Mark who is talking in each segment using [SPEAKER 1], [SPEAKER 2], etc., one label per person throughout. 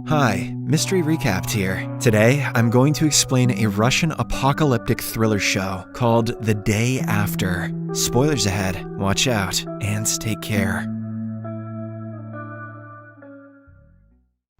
[SPEAKER 1] Hi, Mystery Recapped here. Today, I'm going to explain a Russian apocalyptic thriller show called The Day After. Spoilers ahead, watch out, and take care.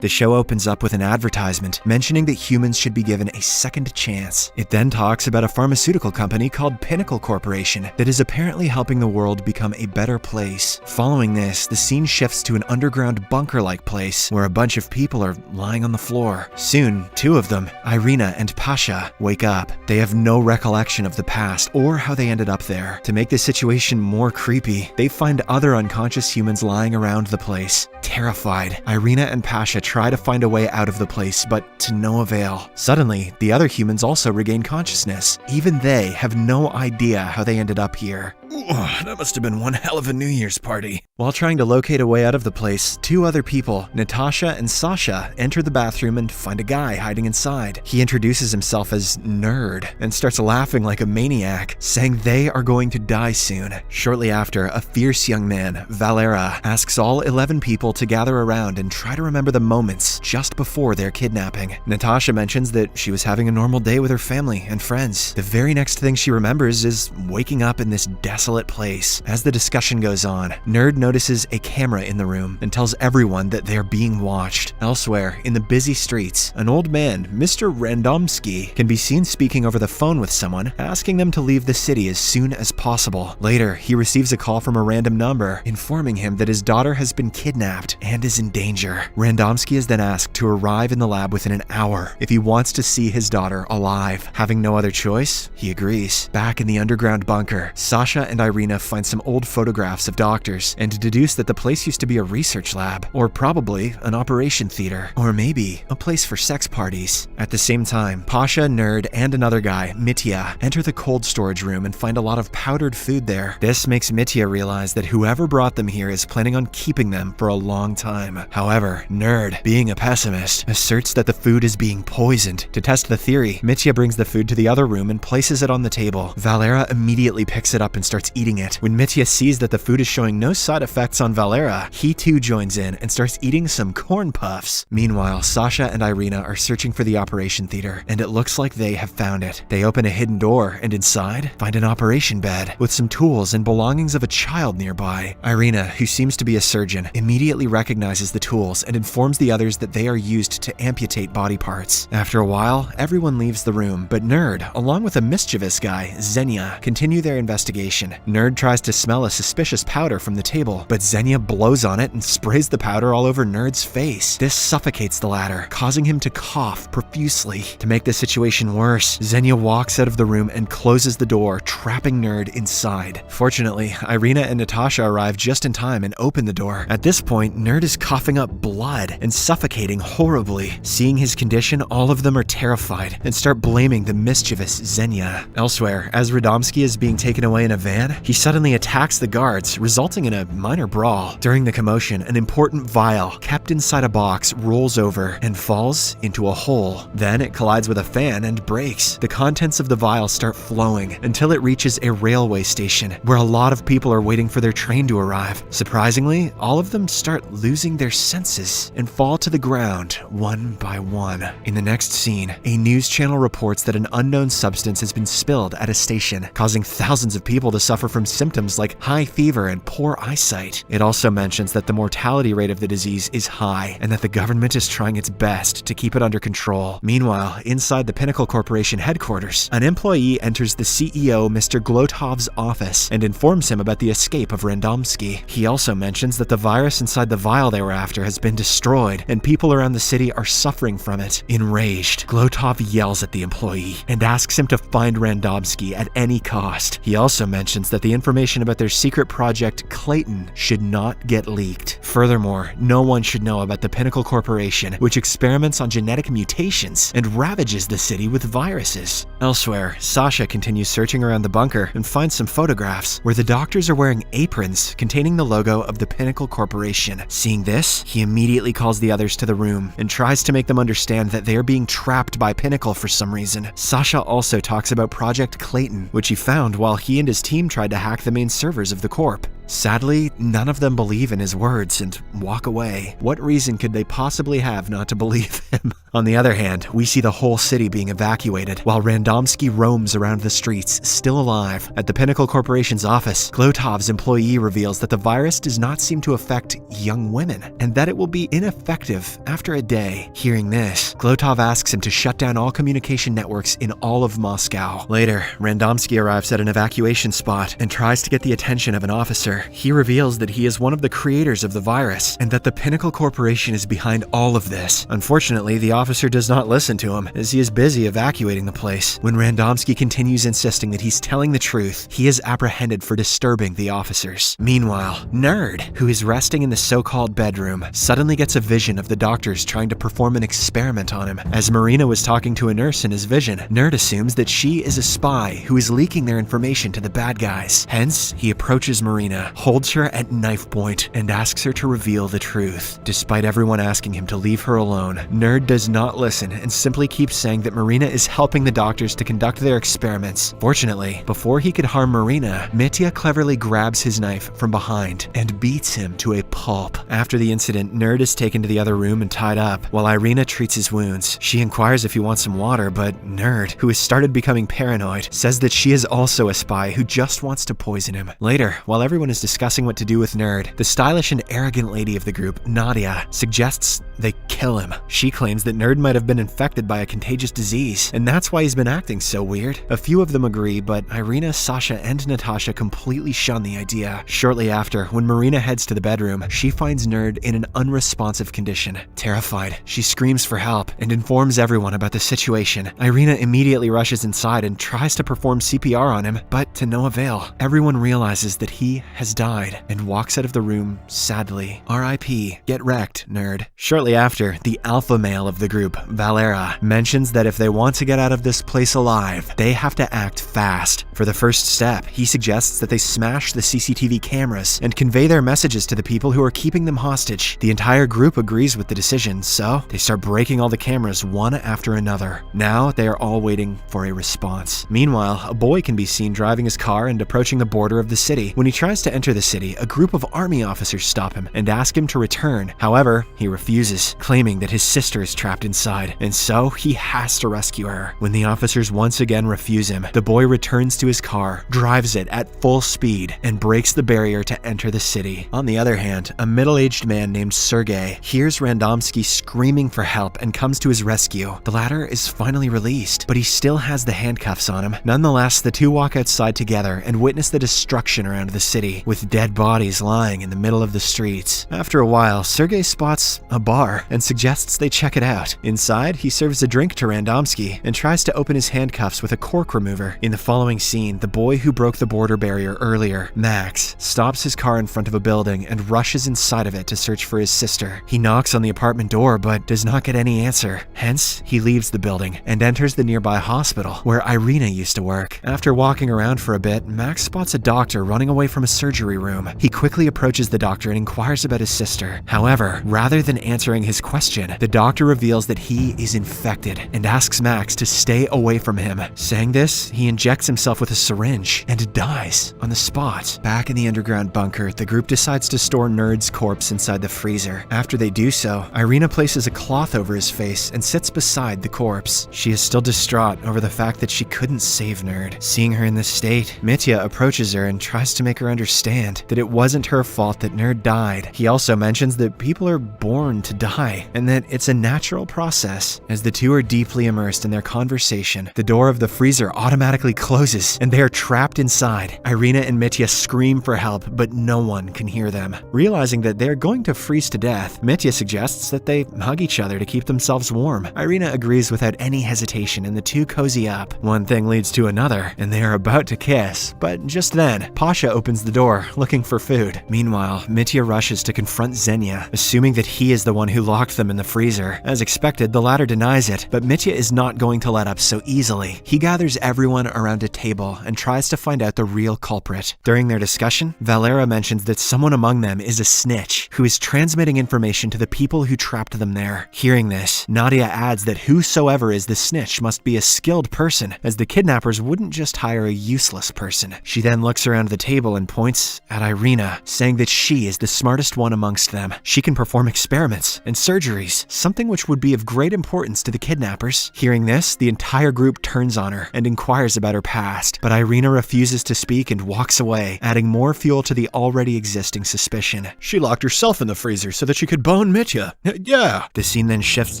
[SPEAKER 1] The show opens up with an advertisement mentioning that humans should be given a second chance. It then talks about a pharmaceutical company called Pinnacle Corporation that is apparently helping the world become a better place. Following this, the scene shifts to an underground bunker-like place where a bunch of people are lying on the floor. Soon, two of them, Irina and Pasha, wake up. They have no recollection of the past or how they ended up there. To make the situation more creepy, they find other unconscious humans lying around the place. Terrified, Irina and Pasha try to find a way out of the place, but to no avail. Suddenly, the other humans also regain consciousness. Even they have no idea how they ended up here. That must have been one hell of a New Year's party. While trying to locate a way out of the place, two other people, Natasha and Sasha, enter the bathroom and find a guy hiding inside. He introduces himself as Nerd and starts laughing like a maniac, saying they are going to die soon. Shortly after, a fierce young man, Valera, asks all 11 people to gather around and try to remember the moments just before their kidnapping. Natasha mentions that she was having a normal day with her family and friends. The very next thing she remembers is waking up in this desolate place. As the discussion goes on, Nerd notices a camera in the room and tells everyone that they are being watched. Elsewhere, in the busy streets, an old man, Mr. Randomsky, can be seen speaking over the phone with someone, asking them to leave the city as soon as possible. Later, he receives a call from a random number, informing him that his daughter has been kidnapped and is in danger. Randomsky is then asked to arrive in the lab within an hour if he wants to see his daughter alive. Having no other choice, he agrees. Back in the underground bunker, Sasha and Irina find some old photographs of doctors and deduce that the place used to be a research lab, or probably an operation theater, or maybe a place for sex parties. At the same time, Pasha, Nerd, and another guy, Mitya, enter the cold storage room and find a lot of powdered food there. This makes Mitya realize that whoever brought them here is planning on keeping them for a long time. However, Nerd, being a pessimist, asserts that the food is being poisoned. To test the theory, Mitya brings the food to the other room and places it on the table. Valera immediately picks it up and starts eating it. When Mitya sees that the food is showing no side effects on Valera, he too joins in and starts eating some corn puffs. Meanwhile, Sasha and Irina are searching for the operation theater, and it looks like they have found it. They open a hidden door, and inside, find an operation bed with some tools and belongings of a child nearby. Irina, who seems to be a surgeon, immediately recognizes the tools and informs the others that they are used to amputate body parts. After a while, everyone leaves the room, but Nerd, along with a mischievous guy, Xenia, continue their investigation. Nerd tries to smell a suspicious powder from the table, but Xenia blows on it and sprays the powder all over Nerd's face. This suffocates the latter, causing him to cough profusely. To make the situation worse, Xenia walks out of the room and closes the door, trapping Nerd inside. Fortunately, Irina and Natasha arrive just in time and open the door. At this point, Nerd is coughing up blood and suffocating horribly. Seeing his condition, all of them are terrified and start blaming the mischievous Xenia. Elsewhere, as Radomski is being taken away in a van, he suddenly attacks the guards, resulting in a minor brawl. During the commotion, an important vial kept inside a box rolls over and falls into a hole. Then it collides with a fan and breaks. The contents of the vial start flowing until it reaches a railway station where a lot of people are waiting for their train to arrive. Surprisingly, all of them start losing their senses and fall to the ground one by one. In the next scene, a news channel reports that an unknown substance has been spilled at a station, causing thousands of people to suffer from symptoms like high fever and poor eyesight. It also mentions that the mortality rate of the disease is high and that the government is trying its best to keep it under control. Meanwhile, inside the Pinnacle Corporation headquarters, an employee enters the CEO, Mr. Glotov's office and informs him about the escape of Randomsky. He also mentions that the virus inside the vial they were after has been destroyed and people around the city are suffering from it. Enraged, Glotov yells at the employee and asks him to find Randomsky at any cost. He also mentions that the information about their secret project Clayton should not get leaked. Furthermore, no one should know about the Pinnacle Corporation, which experiments on genetic mutations and ravages the city with viruses. Elsewhere, Sasha continues searching around the bunker and finds some photographs where the doctors are wearing aprons containing the logo of the Pinnacle Corporation. Seeing this, he immediately calls the others to the room and tries to make them understand that they are being trapped by Pinnacle for some reason. Sasha also talks about Project Clayton, which he found while he and his team team tried to hack the main servers of the Corp. Sadly, none of them believe in his words and walk away. What reason could they possibly have not to believe him? On the other hand, we see the whole city being evacuated, while Randomski roams around the streets, still alive. At the Pinnacle Corporation's office, Glotov's employee reveals that the virus does not seem to affect young women, and that it will be ineffective after a day. Hearing this, Glotov asks him to shut down all communication networks in all of Moscow. Later, Randomski arrives at an evacuation spot and tries to get the attention of an officer. He reveals that he is one of the creators of the virus, and that the Pinnacle Corporation is behind all of this. Unfortunately, the officer does not listen to him, as he is busy evacuating the place. When Randomski continues insisting that he's telling the truth, he is apprehended for disturbing the officers. Meanwhile, Nerd, who is resting in the so-called bedroom, suddenly gets a vision of the doctors trying to perform an experiment on him. As Marina was talking to a nurse in his vision, Nerd assumes that she is a spy who is leaking their information to the bad guys. Hence, he approaches Marina, holds her at knife point, and asks her to reveal the truth. Despite everyone asking him to leave her alone, Nerd does not listen and simply keeps saying that Marina is helping the doctors to conduct their experiments. Fortunately, before he could harm Marina, Mitya cleverly grabs his knife from behind and beats him to a pulp. After the incident, Nerd is taken to the other room and tied up, while Irina treats his wounds. She inquires if he wants some water, but Nerd, who has started becoming paranoid, says that she is also a spy who just wants to poison him. Later, while everyone is discussing what to do with Nerd, the stylish and arrogant lady of the group, Nadia, suggests they kill him. She claims that Nerd might have been infected by a contagious disease, and that's why he's been acting so weird. A few of them agree, but Irina, Sasha, and Natasha completely shun the idea. Shortly after, when Marina heads to the bedroom, she finds Nerd in an unresponsive condition. Terrified, she screams for help and informs everyone about the situation. Irina immediately rushes inside and tries to perform CPR on him, but to no avail. Everyone realizes that he has died and walks out of the room sadly. R.I.P. Get wrecked, Nerd. Shortly after, the alpha male of the group, Valera, mentions that if they want to get out of this place alive, they have to act fast. For the first step, he suggests that they smash the CCTV cameras and convey their messages to the people who are keeping them hostage. The entire group agrees with the decision, so they start breaking all the cameras one after another. Now, they are all waiting for a response. Meanwhile, a boy can be seen driving his car and approaching the border of the city. When he tries to enter the city, a group of army officers stop him and ask him to return. However, he refuses, claiming that his sister is trapped inside, and so he has to rescue her. When the officers once again refuse him, the boy returns to his car, drives it at full speed, and breaks the barrier to enter the city. On the other hand, a middle-aged man named Sergei hears Randomski screaming for help and comes to his rescue. The latter is finally released, but he still has the handcuffs on him. Nonetheless, the two walk outside together and witness the destruction around the city, with dead bodies lying in the middle of the streets. After a while, Sergei spots a bar and suggests they check it out. Inside, he serves a drink to Randomski and tries to open his handcuffs with a cork remover. In the following scene, the boy who broke the border barrier earlier, Max, stops his car in front of a building and rushes inside of it to search for his sister. He knocks on the apartment door but does not get any answer. Hence, he leaves the building and enters the nearby hospital where Irina used to work. After walking around for a bit, Max spots a doctor running away from a surgery room. He quickly approaches the doctor and inquires about his sister. However, rather than answering his question, the doctor reveals that he is infected and asks Max to stay away from him. Saying this, he injects himself with a syringe and dies on the spot. Back in the underground bunker, the group decides to store Nerd's corpse inside the freezer. After they do so, Irina places a cloth over his face and sits beside the corpse. She is still distraught over the fact that she couldn't save Nerd. Seeing her in this state, Mitya approaches her and tries to make her understand that it wasn't her fault that Nerd died. He also mentions that people are born to die and that it's a natural process. As the two are deeply immersed in their conversation, the door of the freezer automatically closes and they are trapped inside. Irina and Mitya scream for help, but no one can hear them. Realizing that they're going to freeze to death, Mitya suggests that they hug each other to keep themselves warm. Irina agrees without any hesitation and the two cozy up. One thing leads to another and they are about to kiss, but just then, Pasha opens the door looking for food. Meanwhile, Mitya rushes to confront Xenia, assuming that he is the one who locked them in the freezer. As a expected, the latter denies it, but Mitya is not going to let up so easily. He gathers everyone around a table and tries to find out the real culprit. During their discussion, Valera mentions that someone among them is a snitch who is transmitting information to the people who trapped them there. Hearing this, Nadia adds that whosoever is the snitch must be a skilled person, as the kidnappers wouldn't just hire a useless person. She then looks around the table and points at Irina, saying that she is the smartest one amongst them. She can perform experiments and surgeries, something which would be of great importance to the kidnappers. Hearing this, the entire group turns on her and inquires about her past, but Irina refuses to speak and walks away, adding more fuel to the already existing suspicion.
[SPEAKER 2] She locked herself in the freezer so that she could bone Mitya. Yeah.
[SPEAKER 1] The scene then shifts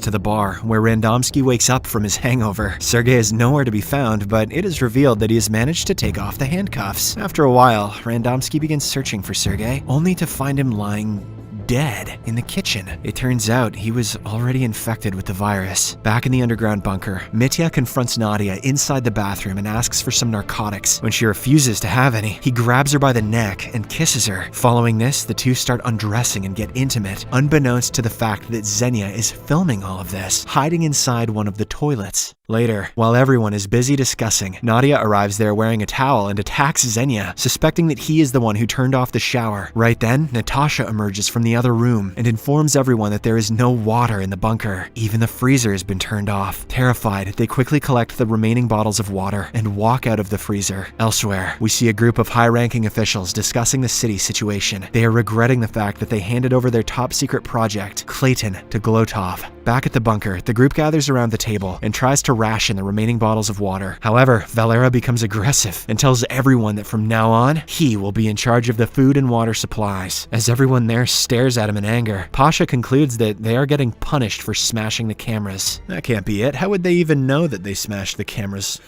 [SPEAKER 1] to the bar, where Randomski wakes up from his hangover. Sergei is nowhere to be found, but it is revealed that he has managed to take off the handcuffs. After a while, Randomski begins searching for Sergei, only to find him lying dead in the kitchen. It turns out he was already infected with the virus. Back in the underground bunker, Mitya confronts Nadia inside the bathroom and asks for some narcotics. When she refuses to have any, he grabs her by the neck and kisses her. Following this, the two start undressing and get intimate, unbeknownst to the fact that Xenia is filming all of this, hiding inside one of the toilets. Later, while everyone is busy discussing, Nadia arrives there wearing a towel and attacks Xenia, suspecting that he is the one who turned off the shower. Right then, Natasha emerges from the other room and informs everyone that there is no water in the bunker. Even the freezer has been turned off. Terrified, they quickly collect the remaining bottles of water and walk out of the freezer. Elsewhere, we see a group of high-ranking officials discussing the city situation. They are regretting the fact that they handed over their top-secret project, Clayton, to Glotov. Back at the bunker, the group gathers around the table and tries to ration the remaining bottles of water. However, Valera becomes aggressive and tells everyone that from now on, he will be in charge of the food and water supplies. As everyone there stares at him in anger, Pasha concludes that they are getting punished for smashing the cameras.
[SPEAKER 2] That can't be it. How would they even know that they smashed the cameras?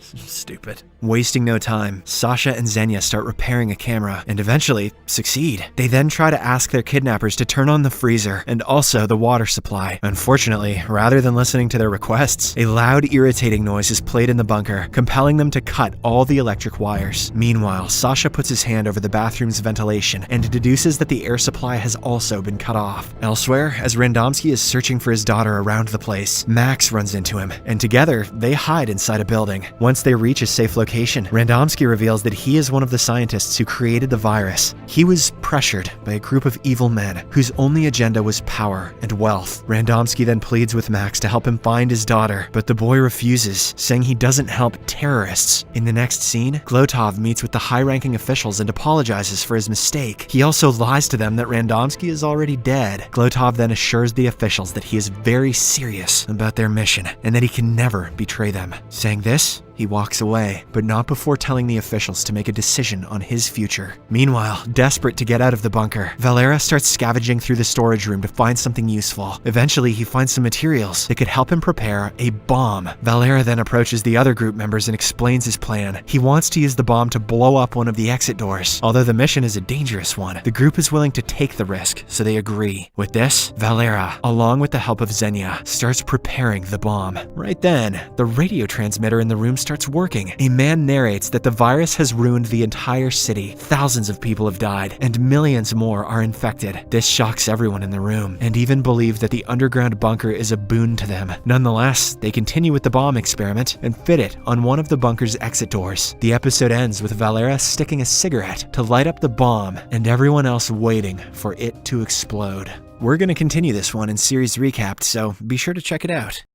[SPEAKER 2] Stupid.
[SPEAKER 1] Wasting no time, Sasha and Xenia start repairing a camera and eventually succeed. They then try to ask their kidnappers to turn on the freezer and also the water supply. Unfortunately, rather than listening to their requests, a loud, irritating noise is played in the bunker, compelling them to cut all the electric wires. Meanwhile, Sasha puts his hand over the bathroom's ventilation and deduces that the air supply has also been cut off. Elsewhere, as Randomski is searching for his daughter around the place, Max runs into him, and together, they hide inside a building. Once they reach a safe location, Randomski reveals that he is one of the scientists who created the virus. He was pressured by a group of evil men whose only agenda was power and wealth. Randomski then pleads with Max to help him find his daughter, but the boy refuses, saying he doesn't help terrorists. In the next scene, Glotov meets with the high-ranking officials and apologizes for his mistake. He also lies to them that Randomski is already dead. Glotov then assures the officials that he is very serious about their mission and that he can never betray them. Saying this, he walks away, but not before telling the officials to make a decision on his future. Meanwhile, desperate to get out of the bunker, Valera starts scavenging through the storage room to find something useful. Eventually, he finds some materials that could help him prepare a bomb. Valera then approaches the other group members and explains his plan. He wants to use the bomb to blow up one of the exit doors. Although the mission is a dangerous one, the group is willing to take the risk, so they agree. With this, Valera, along with the help of Xenia, starts preparing the bomb. Right then, the radio transmitter in the room starts working. A man narrates that the virus has ruined the entire city. Thousands of people have died, and millions more are infected. This shocks everyone in the room, and even believe that the underground bunker is a boon to them. Nonetheless, they continue with the bomb experiment and fit it on one of the bunker's exit doors. The episode ends with Valera sticking a cigarette to light up the bomb, and everyone else waiting for it to explode. We're going to continue this one in series recapped, so be sure to check it out.